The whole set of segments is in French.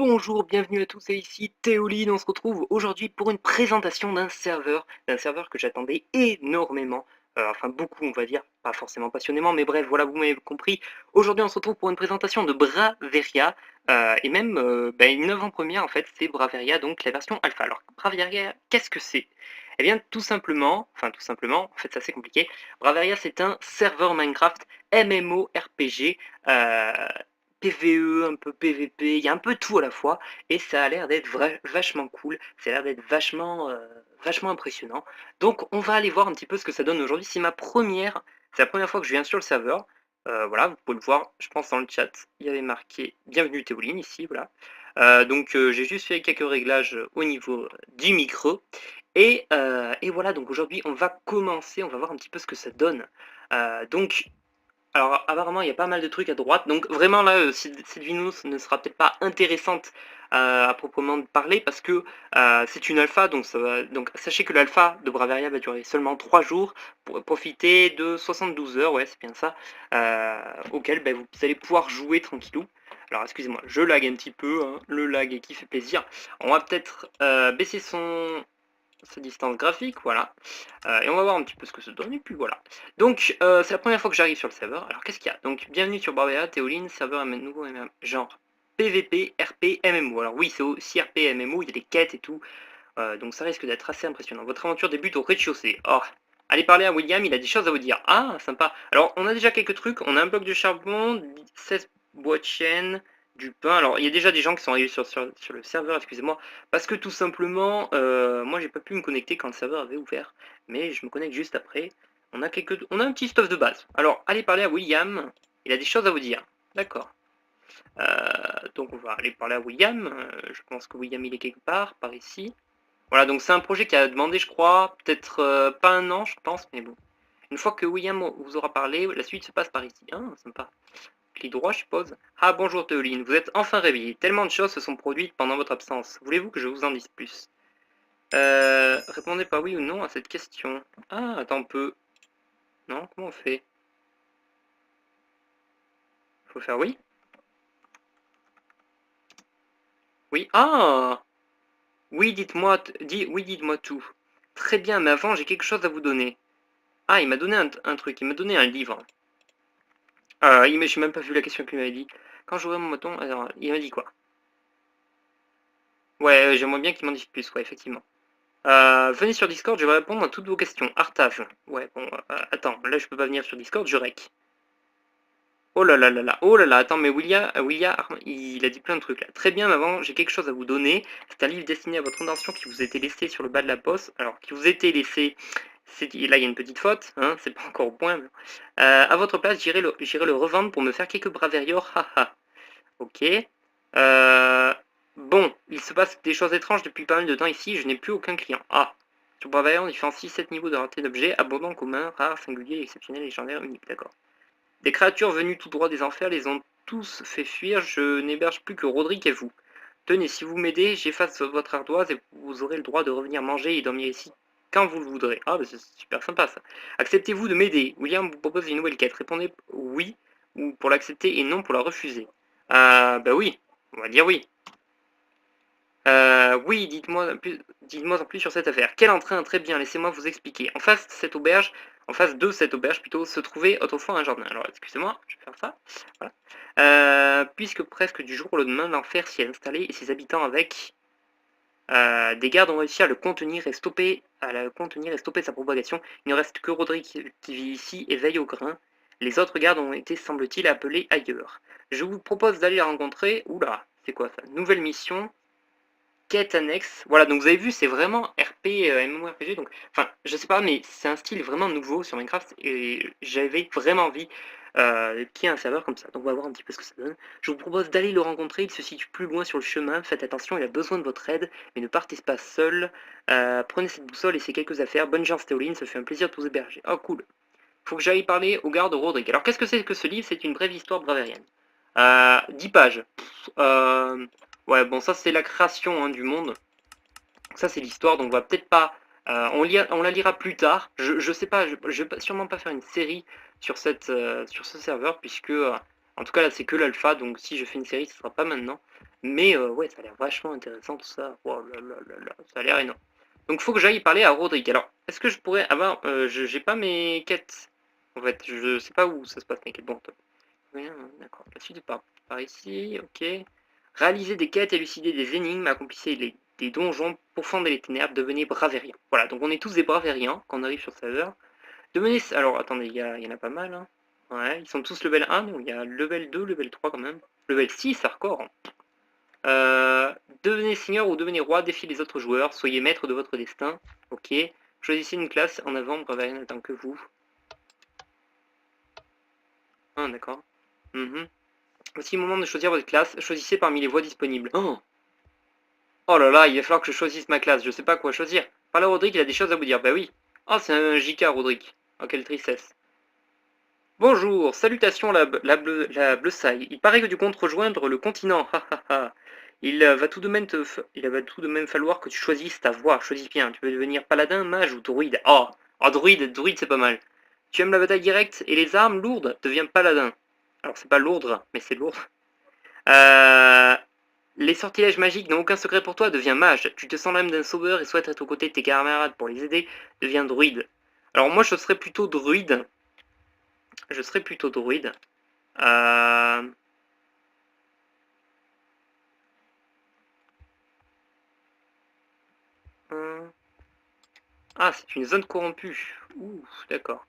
Bonjour, bienvenue à tous, c'est ici Théoline. On se retrouve aujourd'hui pour une présentation d'un serveur que j'attendais énormément, enfin beaucoup on va dire, pas forcément passionnément, mais bref, voilà, vous m'avez compris. Aujourd'hui on se retrouve pour une présentation de Braveria, et même une avant-première en fait, c'est Braveria, donc la version alpha. Alors Braveria, qu'est-ce que c'est? Eh bien tout simplement, en fait c'est assez compliqué. Braveria c'est un serveur Minecraft MMORPG, PVE, un peu PVP, il y a un peu tout à la fois, et ça a l'air d'être vachement cool, ça a l'air d'être vachement impressionnant. Donc on va aller voir un petit peu ce que ça donne aujourd'hui. C'est la première fois que je viens sur le serveur. Voilà, vous pouvez le voir, je pense dans le chat, il y avait marqué Bienvenue Théoline ici, voilà. J'ai juste fait quelques réglages au niveau du micro. Et voilà, donc aujourd'hui on va commencer, on va voir un petit peu ce que ça donne. Alors apparemment il y a pas mal de trucs à droite, donc vraiment là cette vidéo ne sera peut-être pas intéressante à proprement parler parce que c'est une alpha, donc sachez que l'alpha de Braveria va durer seulement 3 jours pour profiter de 72 heures, ouais c'est bien ça, auquel vous allez pouvoir jouer tranquillou. Alors excusez-moi, je lag un petit peu, hein, le lag qui fait plaisir. On va peut-être baisser sa distance graphique, voilà. Et on va voir un petit peu ce que ça donne, et puis voilà. Donc, c'est la première fois que j'arrive sur le serveur. Alors, qu'est-ce qu'il y a? Donc, bienvenue sur Barbea, Théoline, serveur nouveau genre PVP, RP, MMO. Alors oui, c'est aussi RP, MMO, il y a des quêtes et tout. Donc ça risque d'être assez impressionnant. Votre aventure débute au rez-de-chaussée. Oh, allez parler à William, il a des choses à vous dire. Ah, sympa. Alors, on a déjà quelques trucs. On a un bloc de charbon, 16 bois de chêne, du pain. Alors, il y a déjà des gens qui sont arrivés sur le serveur, excusez-moi, parce que tout simplement, moi, j'ai pas pu me connecter quand le serveur avait ouvert, mais je me connecte juste après. On a un petit stuff de base. Alors, allez parler à William, il a des choses à vous dire. D'accord. Donc, on va aller parler à William. Je pense que William, il est quelque part, par ici. Voilà, donc c'est un projet qui a demandé, je crois, peut-être pas un an, je pense, mais bon. Une fois que William vous aura parlé, la suite se passe par ici. Ah, sympa. Clic droit, je suppose. Ah, bonjour Théoline, vous êtes enfin réveillée. Tellement de choses se sont produites pendant votre absence. Voulez-vous que je vous en dise plus? Répondez pas oui ou non à cette question. Ah, attends un peu. Non, comment on fait? Faut faire oui? Oui. Ah! Oui, oui, dites-moi tout. Très bien, mais avant, j'ai quelque chose à vous donner. Ah, il m'a donné un truc, il m'a donné un livre. J'ai même pas vu la question qu'il m'avait dit. Quand j'aurai mon bâton, alors, il m'a dit quoi? Ouais, j'aimerais bien qu'il m'en dise plus, ouais, effectivement. Venez sur Discord, je vais répondre à toutes vos questions. Artage. Ouais, bon, attends, là je peux pas venir sur Discord, je rec. Oh là là là là, oh là là, attends, mais William, il a dit plein de trucs là. Très bien, mais avant, j'ai quelque chose à vous donner. C'est un livre destiné à votre intention qui vous a été laissé sur le bas de la poste. Alors, qui vous a été laissé, là il y a une petite faute, hein, c'est pas encore au point. Mais... à votre place, j'irai le revendre pour me faire quelques braveriors, haha. Ok. Euh, bon, il se passe des choses étranges depuis pas mal de temps ici, je n'ai plus aucun client. Ah, sur Bravarian, on différencie 7 niveaux de rareté d'objets, abondant, commun, rare, singulier, exceptionnel, légendaire, unique, d'accord. Des créatures venues tout droit des enfers les ont tous fait fuir, je n'héberge plus que Roderick et vous. Tenez, si vous m'aidez, j'efface votre ardoise et vous aurez le droit de revenir manger et dormir ici quand vous le voudrez. Ah, bah c'est super sympa ça. Acceptez-vous de m'aider? William vous propose une nouvelle quête. Répondez oui ou pour l'accepter et non pour la refuser. Bah oui, on va dire oui. Oui, dites-moi en plus sur cette affaire. Quel entrain, très bien, laissez-moi vous expliquer. En face de cette auberge plutôt, se trouvait autrefois un jardin. Alors, excusez-moi, je vais faire ça. Voilà. Puisque presque du jour au lendemain, l'enfer s'y est installé et ses habitants avec des gardes ont réussi à le contenir et stopper sa propagation. Il ne reste que Roderick qui vit ici et veille au grain. Les autres gardes ont été, semble-t-il, appelés ailleurs. Je vous propose d'aller la rencontrer. Oula, c'est quoi ça? Nouvelle mission. Quête annexe. Voilà, donc vous avez vu, c'est vraiment RP, MMORPG. Donc, enfin, je sais pas, mais c'est un style vraiment nouveau sur Minecraft et j'avais vraiment envie qu'il y ait un serveur comme ça. Donc, on va voir un petit peu ce que ça donne. Je vous propose d'aller le rencontrer. Il se situe plus loin sur le chemin. Faites attention, il a besoin de votre aide, mais ne partez pas seul. Prenez cette boussole et ces quelques affaires. Bonne chance, Théoline, ça fait un plaisir de vous héberger. Oh, cool. Faut que j'aille parler au garde Roderick. Alors, qu'est-ce que c'est que ce livre? C'est une brève histoire bravérienne. 10 pages. Ouais, bon, ça c'est la création hein, du monde. Ça c'est l'histoire, donc on va peut-être pas. On la lira plus tard. Je sais pas, je vais sûrement pas faire une série sur ce serveur, puisque En tout cas, là, c'est que l'alpha, donc si je fais une série, ce sera pas maintenant. Mais ouais, ça a l'air vachement intéressant tout ça. Oh là là là là, ça a l'air énorme. Donc, faut que j'aille parler à Rodrigue. Alors, est-ce que je pourrais avoir... j'ai pas mes quêtes. En fait, je sais pas où ça se passe, mes quêtes. Bon, top. Rien, d'accord. La suite par ici, ok. Réaliser des quêtes, élucider des énigmes, accomplissez des donjons, pourfender les ténèbres, devenez bravériens. Voilà, donc on est tous des bravériens quand on arrive sur le serveur. Devenez... Alors, attendez, il y en a pas mal, hein. Ouais, ils sont tous level 1, donc il y a level 2, level 3 quand même. Level 6, hardcore. Euh, Devenez seigneur ou devenez roi, défiez les autres joueurs, soyez maître de votre destin. Ok. Choisissez une classe en avant, bravarian en tant que vous. Ah, d'accord. Mhm. Voici le moment de choisir votre classe. Choisissez parmi les voies disponibles. Oh, oh là là, il va falloir que je choisisse ma classe. Je sais pas quoi choisir. Parlez à Rodrigue, il a des choses à vous dire. Bah oui. Oh, c'est un JK, Rodrigue. Oh, quelle tristesse. Bonjour, salutations la Bleusaille. Il paraît que tu comptes rejoindre le continent. Ha ha ha. Il va tout de même falloir que tu choisisses ta voie. Choisis bien. Tu veux devenir paladin, mage ou druide. Oh, oh druide c'est pas mal. Tu aimes la bataille directe et les armes lourdes? Deviens paladin. Alors c'est pas lourdre, mais c'est lourd. Euh, les sortilèges magiques n'ont aucun secret pour toi. Deviens mage. Tu te sens l'âme d'un sauveur et souhaites être aux côtés de tes camarades pour les aider. Deviens druide. Alors moi je serais plutôt druide. Je serais plutôt druide. Euh, Ah, c'est une zone corrompue. Ouh, d'accord.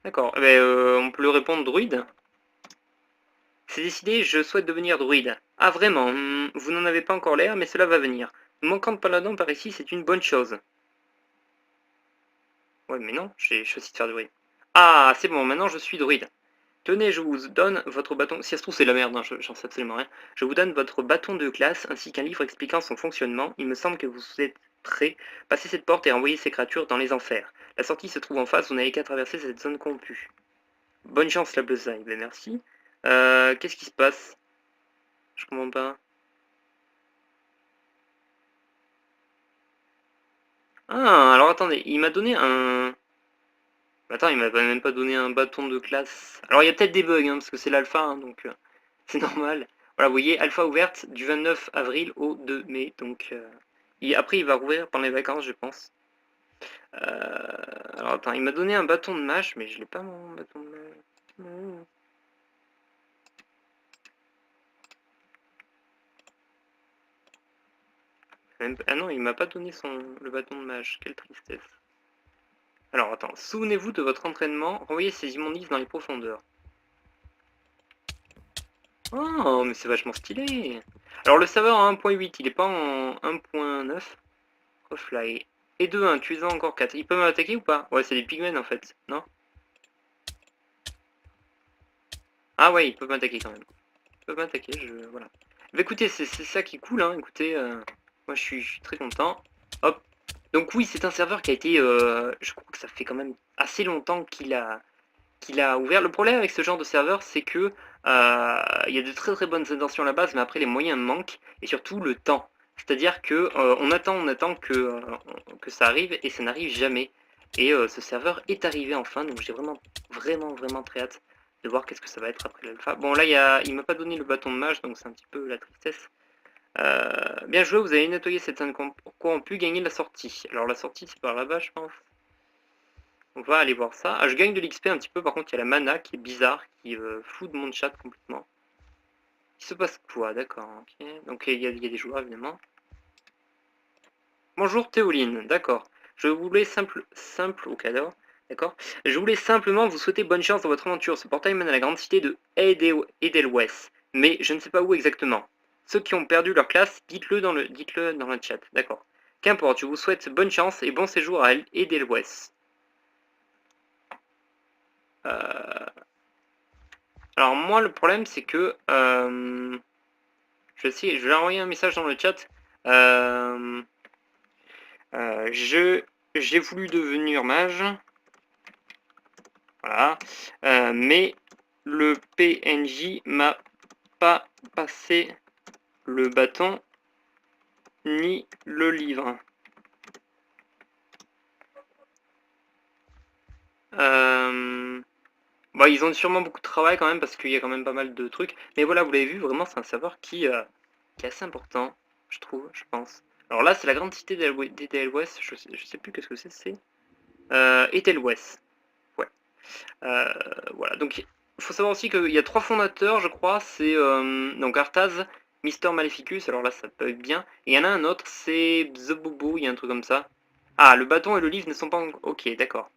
D'accord. Eh ben, on peut lui répondre druide. C'est décidé, je souhaite devenir druide. Ah, vraiment, vous n'en avez pas encore l'air, mais cela va venir. Manquant de paladin par ici, c'est une bonne chose. Ouais, mais non, j'ai choisi de faire druide. Ah, c'est bon, maintenant je suis druide. Tenez, je vous donne votre bâton. Si ça se trouve, c'est la merde, hein, j'en sais absolument rien. Je vous donne votre bâton de classe ainsi qu'un livre expliquant son fonctionnement. Il me semble que vous êtes prêt. Passez cette porte et envoyez ces créatures dans les enfers. La sortie se trouve en face, vous n'avez qu'à traverser cette zone corrompue. Bonne chance, la Bleusaille. Ben merci. Qu'est-ce qui se passe? Je comprends pas. Ah, alors attendez, il m'a donné un... Attends, il m'a même pas donné un bâton de classe. Alors il y a peut-être des bugs, hein, parce que c'est l'alpha, hein, donc c'est normal. Voilà, vous voyez, alpha ouverte du 29 avril au 2 mai. Donc après, il va rouvrir pendant les vacances, je pense. Alors attends, il m'a donné un bâton de mage, mais je l'ai pas mon bâton de mage. Non. Ah non, il m'a pas donné le bâton de mage. Quelle tristesse. Alors attends, souvenez-vous de votre entraînement, renvoyez ces immondices dans les profondeurs. Oh, mais c'est vachement stylé. Alors le serveur en 1.8, il est pas en 1.9. Offline. Et 2-1, tu es encore 4. Il peut m'attaquer ou pas? Ouais, c'est des pigmen en fait, non? Ah ouais, ils peuvent m'attaquer quand même. Ils peuvent m'attaquer, voilà. Bah écoutez, c'est ça qui est cool, hein. Écoutez, moi je suis très content. Hop. Donc oui, c'est un serveur qui a été... je crois que ça fait quand même assez longtemps qu'il a ouvert. Le problème avec ce genre de serveur, c'est que il y a de très très bonnes intentions à la base, mais après les moyens manquent et surtout le temps. C'est-à-dire que on attend que ça arrive et ça n'arrive jamais. Et ce serveur est arrivé enfin, donc j'ai vraiment vraiment vraiment très hâte de voir qu'est-ce que ça va être après l'alpha. Bon là il m'a pas donné le bâton de mage, donc c'est un petit peu la tristesse. Bien joué, vous avez nettoyé cette zone corrompue, gagner la sortie. Alors la sortie c'est par là-bas je pense. On va aller voir ça. Ah, je gagne de l'XP un petit peu, par contre, il y a la mana qui est bizarre, qui fout de mon chat complètement. Il se passe quoi? D'accord, ok. Donc il y a des joueurs, évidemment. Bonjour Théoline, d'accord. Je voulais au cadre, d'accord. Je voulais simplement vous souhaiter bonne chance dans votre aventure. Ce portail mène à la grande cité de Edelweiss, mais je ne sais pas où exactement. Ceux qui ont perdu leur classe, dites-le dans le chat, d'accord. Qu'importe, je vous souhaite bonne chance et bon séjour à Edelweiss. Euh, Alors moi le problème c'est que je vais envoyer un message dans le chat. Euh, j'ai voulu devenir mage, voilà, mais le PNJ m'a pas passé le bâton ni le livre. Euh, Bah, ils ont sûrement beaucoup de travail quand même parce qu'il y a quand même pas mal de trucs. Mais voilà, vous l'avez vu, vraiment, c'est un serveur qui est assez important, je trouve, je pense. Alors là, c'est la grande cité d'Etel West. Je sais plus qu'est-ce que c'est. Ethel West. Ouais. Euh, voilà. Donc, il faut savoir aussi qu'il y a 3 fondateurs, je crois. C'est donc Arthaz, Mister Maleficus. Alors là, ça peut être bien. Et il y en a un autre, c'est Zobobo. Il y a un truc comme ça. Ah, le bâton et le livre ne sont pas. Ok, d'accord.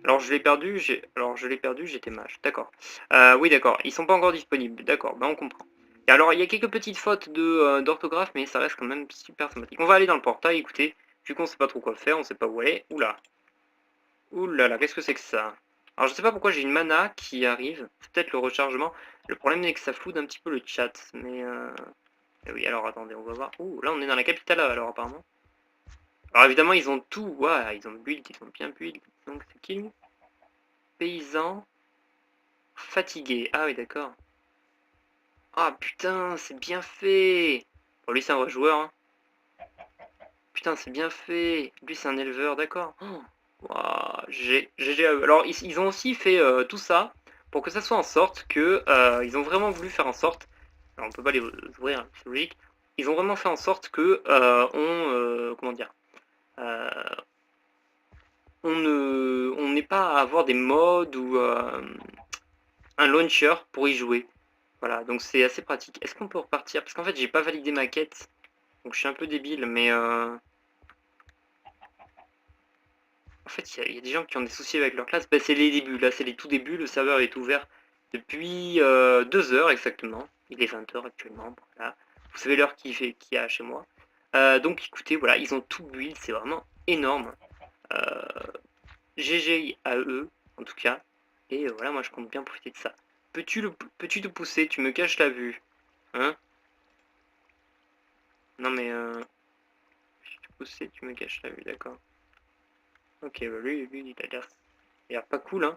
Alors je l'ai perdu, j'étais mage. D'accord. Oui, d'accord. Ils sont pas encore disponibles. D'accord, ben on comprend. Et alors il y a quelques petites fautes d'orthographe, mais ça reste quand même super sympathique. On va aller dans le portail, écoutez. Vu qu'on sait pas trop quoi faire, on sait pas où aller. Oula. Oula là, qu'est-ce que c'est que ça? Alors je sais pas pourquoi j'ai une mana qui arrive. C'est peut-être le rechargement. Le problème c'est que ça floude un petit peu le chat. Mais oui, alors attendez, on va voir. Ouh, là on est dans la capitale alors apparemment. Alors évidemment ils ont tout. Ouah, ils ont build, ils ont bien build. Donc c'est qui lui? Paysan. Fatigué. Ah oui, d'accord. Ah putain, c'est bien fait. Bon, lui, c'est un vrai joueur. Hein. Putain, c'est bien fait. Lui, c'est un éleveur, d'accord. Oh. Ouah, GG à eux. Alors, ils ont aussi fait tout ça pour que ça soit en sorte que. Ils ont vraiment voulu faire en sorte. Alors, on peut pas les ouvrir, hein, c'est logique. Ils ont vraiment fait en sorte que comment dire euh, on n'ait pas à avoir des modes ou un launcher pour y jouer. Voilà, donc c'est assez pratique. Est-ce qu'on peut repartir? Parce qu'en fait, j'ai pas validé ma quête, donc je suis un peu débile, mais en fait, il y a des gens qui ont des soucis avec leur classe. Bah, c'est les débuts, là, c'est les tout débuts. Le serveur est ouvert depuis 2 heures exactement. Il est 20 heures actuellement. Voilà. Vous savez l'heure qu'il y a chez moi. Donc écoutez, voilà, ils ont tout build, c'est vraiment énorme. Euh, GG à eux, en tout cas. Et voilà, moi je compte bien profiter de ça. Peux-tu te pousser? Tu me caches la vue. Hein? Non mais si tu pousses, tu me caches la vue, d'accord. Ok, bah lui, il a l'air pas cool, hein.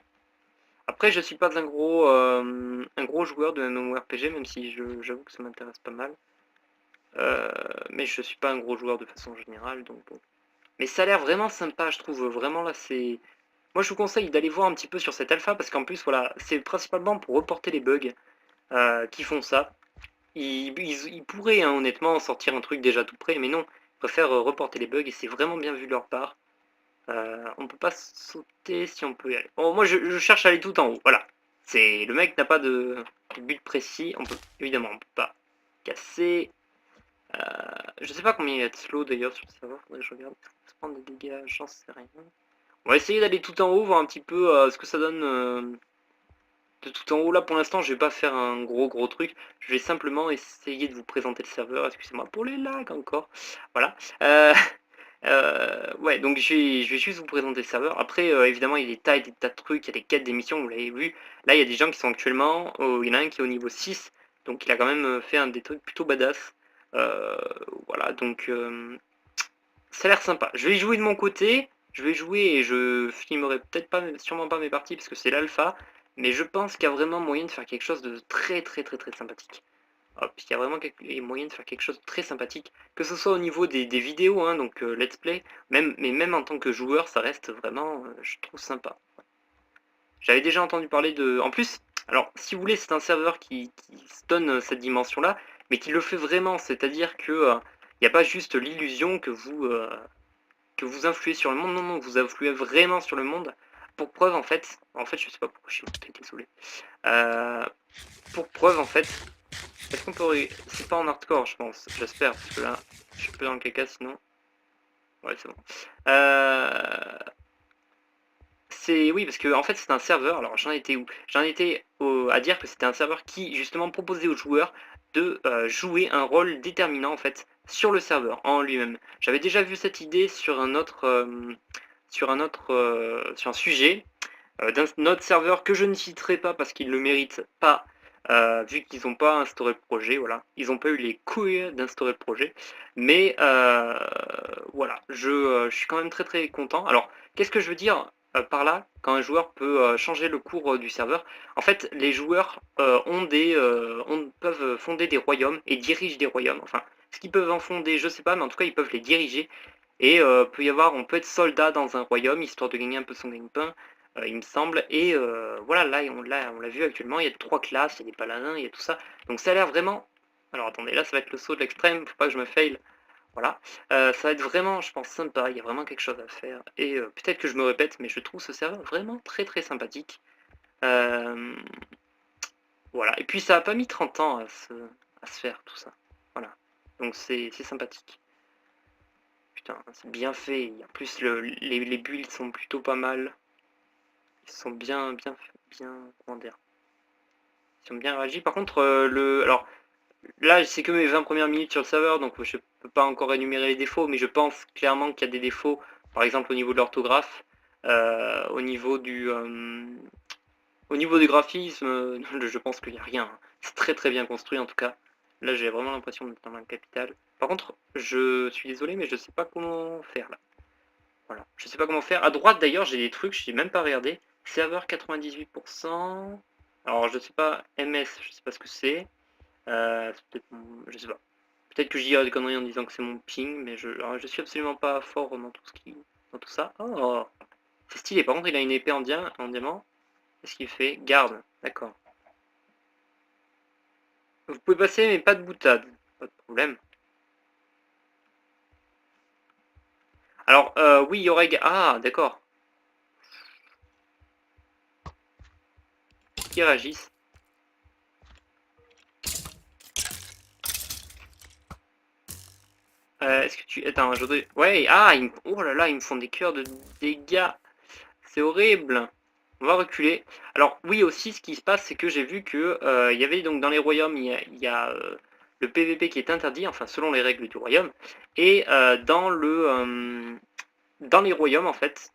Après, je suis pas un gros joueur de MMORPG, même si j'avoue que ça m'intéresse pas mal. Mais je suis pas un gros joueur de façon générale, donc bon. Mais ça a l'air vraiment sympa, je trouve. Vraiment, là, c'est... Moi, je vous conseille d'aller voir un petit peu sur cette alpha, parce qu'en plus, voilà, c'est principalement pour reporter les bugs qui font ça. Ils pourraient, hein, honnêtement, sortir un truc déjà tout prêt, mais non. Ils préfèrent reporter les bugs, et c'est vraiment bien vu de leur part. On peut pas sauter si on peut y aller. Bon, moi je cherche à aller tout en haut. Voilà. C'est le mec n'a pas de but précis. On peut évidemment on peut pas casser. Je sais pas combien il y a de slow d'ailleurs sur le serveur. Faudrait que je regarde. Se prendre des dégâts, j'en sais rien. On va essayer d'aller tout en haut, voir un petit peu ce que ça donne de tout en haut. Là pour l'instant, je vais pas faire un gros truc. Je vais simplement essayer de vous présenter le serveur. Excusez-moi pour les lags encore. Voilà. Ouais, donc je vais juste vous présenter le serveur. Après, évidemment, il y a des tas de trucs, il y a des quêtes, des missions, vous l'avez vu. Là, il y a des gens qui sont actuellement, il y en a un qui est au niveau 6, donc il a quand même fait un des trucs plutôt badass. Euh, voilà, donc ça a l'air sympa. Je vais y jouer de mon côté, je vais jouer et je filmerai peut-être pas, sûrement pas mes parties parce que c'est l'alpha, mais je pense qu'il y a vraiment moyen de faire quelque chose de très sympathique. Hop, il y a vraiment moyen de faire quelque chose de très sympathique, que ce soit au niveau des vidéos, hein, donc let's play, mais même en tant que joueur, ça reste vraiment, je trouve sympa. J'avais déjà entendu parler de... En plus, alors, si vous voulez, c'est un serveur qui se donne cette dimension-là, mais qui le fait vraiment, c'est-à-dire que il n'y a pas juste l'illusion que vous influez sur le monde, non, non, vous influez vraiment sur le monde. Pour preuve, en fait, je sais pas pourquoi je suis monté, désolé. Euh, pour preuve, en fait, est-ce qu'on peut... C'est pas en hardcore, je pense. J'espère, parce que là, je suis peu dans le caca, sinon... Ouais, c'est bon. C'est... Oui, parce que, en fait, c'est un serveur. Alors, j'en étais où? J'en étais à dire que c'était un serveur qui, justement, proposait aux joueurs de jouer un rôle déterminant, en fait, sur le serveur, en lui-même. J'avais déjà vu cette idée sur un autre... sur un sujet d'un autre serveur que je ne citerai pas parce qu'il ne le mérite pas, vu qu'ils n'ont pas instauré le projet, voilà. Ils n'ont pas eu les couilles d'instaurer le projet. Mais voilà, je suis quand même très content. Alors, qu'est-ce que je veux dire par là quand un joueur peut changer le cours du serveur? En fait, les joueurs peuvent fonder des royaumes et dirigent des royaumes. Enfin, ce qu'ils peuvent en fonder, je sais pas, mais en tout cas, ils peuvent les diriger. Et on peut être soldat dans un royaume, histoire de gagner un peu son gagne-pain. il me semble. Et voilà, là on l'a vu actuellement, il y a 3 classes, il y a des paladins, il y a tout ça. Donc ça a l'air vraiment... Alors attendez, là ça va être le saut de l'extrême, faut pas que je me fail. Voilà. Ça va être vraiment, je pense, sympa, il y a vraiment quelque chose à faire. Et peut-être que je me répète, mais je trouve ce serveur vraiment très très sympathique. Euh, voilà. Et puis ça a pas mis 30 ans à se faire tout ça. Voilà. Donc c'est sympathique. Putain, c'est bien fait. En plus, les builds sont plutôt pas mal. Ils sont bien, comment dire, ils sont bien réagis. Par contre, alors là, c'est que mes 20 premières minutes sur le serveur, donc je peux pas encore énumérer les défauts, mais je pense clairement qu'il y a des défauts, par exemple au niveau de l'orthographe, au niveau du graphisme, je pense qu'il n'y a rien. C'est très très bien construit en tout cas. Là, j'ai vraiment l'impression d'être dans la capitale. Par contre, je suis désolé, mais je sais pas comment faire là. Voilà, je sais pas comment faire. À droite d'ailleurs, j'ai des trucs, je n'ai même pas regardé. Serveur 98%. Alors, je sais pas, MS, je sais pas ce que c'est. Je sais pas. Peut-être que je dirais des conneries en disant que c'est mon ping, mais alors, je suis absolument pas fort dans dans tout ça. Oh, c'est stylé. Par contre, il a une épée en diamant. Qu'est-ce qu'il fait? Garde. D'accord. Vous pouvez passer, mais pas de boutade. Pas de problème. Alors, oui, il y aurait... Ah, d'accord. Qui réagissent. Est-ce que tu... Attends, je dois... Ouais, ah, oh là là, ils me font des cœurs de dégâts. C'est horrible. On va reculer. Alors, oui, aussi, ce qui se passe, c'est que j'ai vu que il y avait donc dans les royaumes, le PVP qui est interdit, enfin, selon les règles du royaume. Et dans les royaumes, en fait,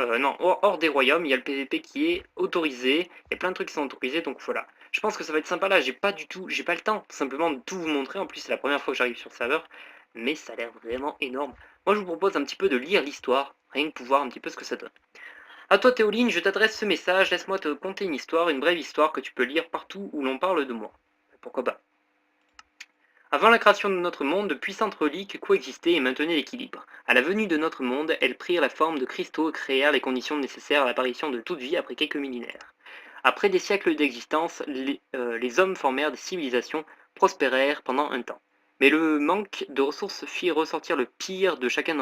non, hors des royaumes, il y a le PVP qui est autorisé. Il y a plein de trucs qui sont autorisés, donc voilà. Je pense que ça va être sympa là. J'ai pas le temps, tout simplement, de tout vous montrer. En plus, c'est la première fois que j'arrive sur le serveur, mais ça a l'air vraiment énorme. Moi, je vous propose un petit peu de lire l'histoire, rien que pour voir un petit peu ce que ça donne. À toi, Théoline, je t'adresse ce message. Laisse-moi te conter une histoire, une brève histoire que tu peux lire partout où l'on parle de moi. Pourquoi pas. Avant la création de notre monde, de puissantes reliques coexistaient et maintenaient l'équilibre. À la venue de notre monde, elles prirent la forme de cristaux et créèrent les conditions nécessaires à l'apparition de toute vie après quelques millénaires. Après des siècles d'existence, les hommes formèrent des civilisations, prospérèrent pendant un temps. Mais le manque de ressources fit ressortir le pire de chacun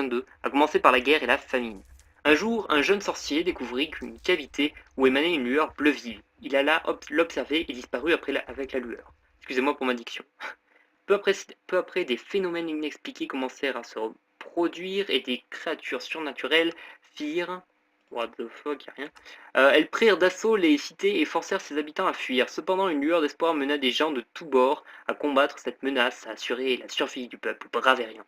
d'eux, à commencer par la guerre et la famine. Un jour, un jeune sorcier découvrit qu'une cavité où émanait une lueur bleu vive. Il alla l'observer et disparut avec la lueur. Excusez-moi pour ma diction. Peu après, des phénomènes inexpliqués commencèrent à se produire et des créatures surnaturelles firent... What the fuck, y'a rien. Elles prirent d'assaut les cités et forcèrent ses habitants à fuir. Cependant, une lueur d'espoir mena des gens de tous bords à combattre cette menace, à assurer la survie du peuple bravérien.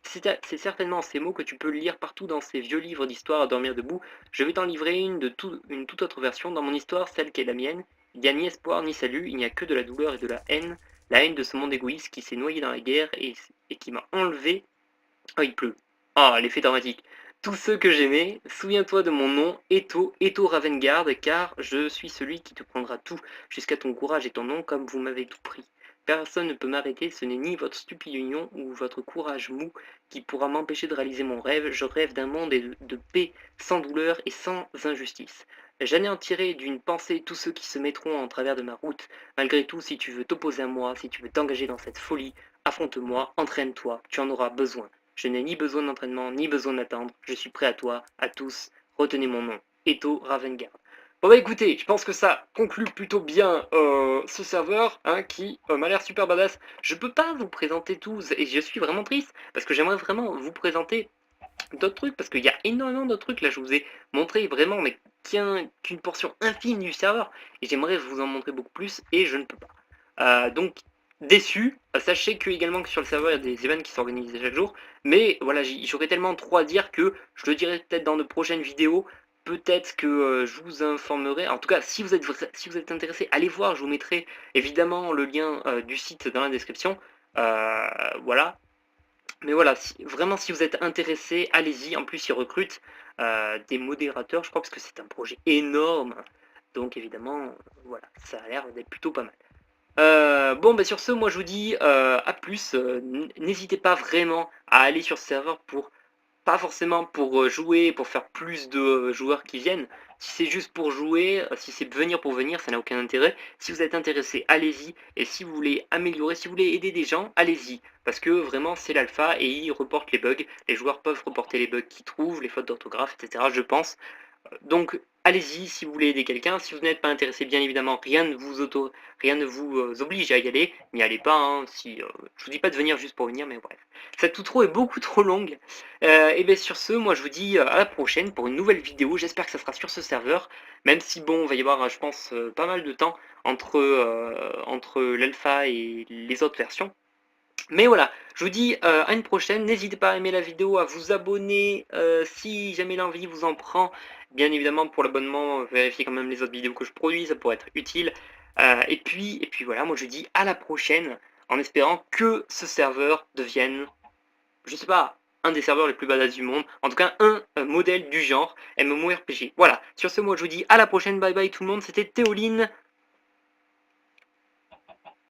C'est certainement ces mots que tu peux lire partout dans ces vieux livres d'histoire à dormir debout. Je vais t'en livrer une toute autre version. Dans mon histoire, celle qui est la mienne, il n'y a ni espoir ni salut, il n'y a que de la douleur et de la haine de ce monde égoïste qui s'est noyé dans la guerre et qui m'a enlevé... Oh, il pleut. Oh, l'effet dramatique. Tous ceux que j'aimais, souviens-toi de mon nom, Eto Ravengard, car je suis celui qui te prendra tout, jusqu'à ton courage et ton nom, comme vous m'avez tout pris. Personne ne peut m'arrêter, ce n'est ni votre stupide union ou votre courage mou qui pourra m'empêcher de réaliser mon rêve. Je rêve d'un monde de paix, sans douleur et sans injustice. J'anéantirai d'une pensée tous ceux qui se mettront en travers de ma route. Malgré tout, si tu veux t'opposer à moi, si tu veux t'engager dans cette folie, affronte-moi, entraîne-toi, tu en auras besoin. Je n'ai ni besoin d'entraînement, ni besoin d'attendre. Je suis prêt à toi, à tous. Retenez mon nom. Eto Ravengard. Bon bah écoutez, je pense que ça conclut plutôt bien ce serveur hein, qui m'a l'air super badass. Je peux pas vous présenter tous et je suis vraiment triste parce que j'aimerais vraiment vous présenter d'autres trucs parce qu'il y a énormément d'autres trucs. Là je vous ai montré vraiment mais qu'une portion infime du serveur et j'aimerais vous en montrer beaucoup plus et je ne peux pas. Donc déçu, sachez que également que sur le serveur il y a des events qui s'organisent chaque jour, mais voilà j'aurais tellement trop à dire que je le dirai peut-être dans de prochaines vidéos. Peut-être que je vous informerai. En tout cas, si vous êtes intéressé, allez voir. Je vous mettrai évidemment le lien du site dans la description. Voilà. Mais voilà, vraiment, si vous êtes intéressé, allez-y. En plus, ils recrutent des modérateurs, je crois, parce que c'est un projet énorme. Donc, évidemment, voilà, ça a l'air d'être plutôt pas mal. Bon, bah sur ce, moi, je vous dis à plus. N'hésitez pas vraiment à aller sur ce serveur pour pas forcément pour jouer, pour faire plus de joueurs qui viennent. Si c'est juste pour jouer, si c'est venir pour venir, ça n'a aucun intérêt. Si vous êtes intéressé, allez-y. Et si vous voulez améliorer, si vous voulez aider des gens, allez-y. Parce que vraiment, c'est l'alpha et ils reportent les bugs. Les joueurs peuvent reporter les bugs qu'ils trouvent, les fautes d'orthographe, etc. Je pense. Donc allez-y si vous voulez aider quelqu'un. Si vous n'êtes pas intéressé, bien évidemment, rien ne vous oblige à y aller. N'y allez pas. Hein, si, je vous dis pas de venir juste pour venir, mais bref. Cette outro est beaucoup trop longue. Et bien sur ce, moi je vous dis à la prochaine pour une nouvelle vidéo. J'espère que ça sera sur ce serveur. Même si bon, il va y avoir, je pense, pas mal de temps entre l'alpha et les autres versions. Mais voilà, je vous dis à une prochaine. N'hésitez pas à aimer la vidéo, à vous abonner si jamais l'envie vous en prend. Bien évidemment, pour l'abonnement, vérifiez quand même les autres vidéos que je produis, ça pourrait être utile. Et puis voilà, moi je vous dis à la prochaine, en espérant que ce serveur devienne, je sais pas, un des serveurs les plus badass du monde. En tout cas, un modèle du genre MMORPG. Voilà, sur ce, moi je vous dis à la prochaine, bye bye tout le monde, c'était Théoline.